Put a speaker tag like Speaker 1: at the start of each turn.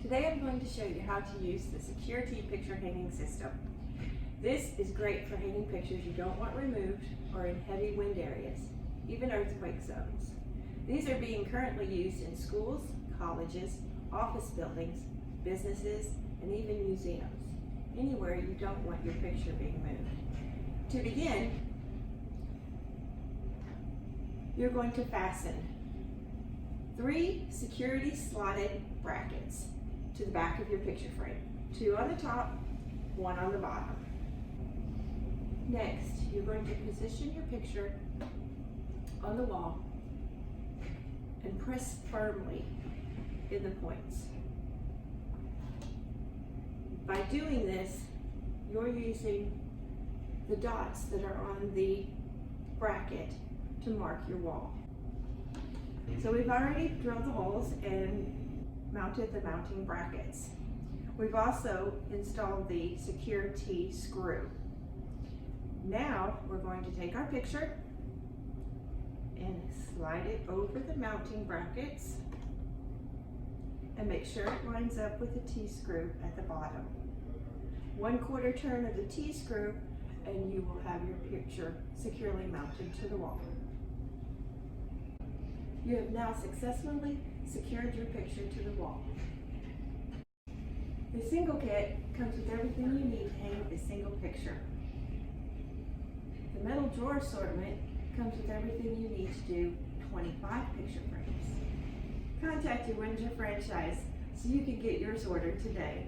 Speaker 1: Today I'm going to show you how to use the Secure T picture hanging system. This is great for hanging pictures you don't want removed or in heavy wind areas, even earthquake zones. These are being currently used in schools, colleges, office buildings, businesses, and even museums, anywhere you don't want your picture being moved. To begin, you're going to fasten 3 security slotted brackets to the back of your picture frame. 2 on the top, 1 on the bottom. Next, you're going to position your picture on the wall and press firmly in the points. By doing this, you're using the dots that are on the bracket to mark your wall. So we've already drilled the holes and mounted the mounting brackets. We've also installed the Secure T screw. Now we're going to take our picture and slide it over the mounting brackets and make sure it lines up with the T screw at the bottom. 1/4 turn of the T screw and you will have your picture securely mounted to the wall. You have now successfully secured your picture to the wall. The single kit comes with everything you need to hang a single picture. The metal drawer assortment comes with everything you need to do 25 picture frames. Contact your Winzer franchise so you can get yours ordered today.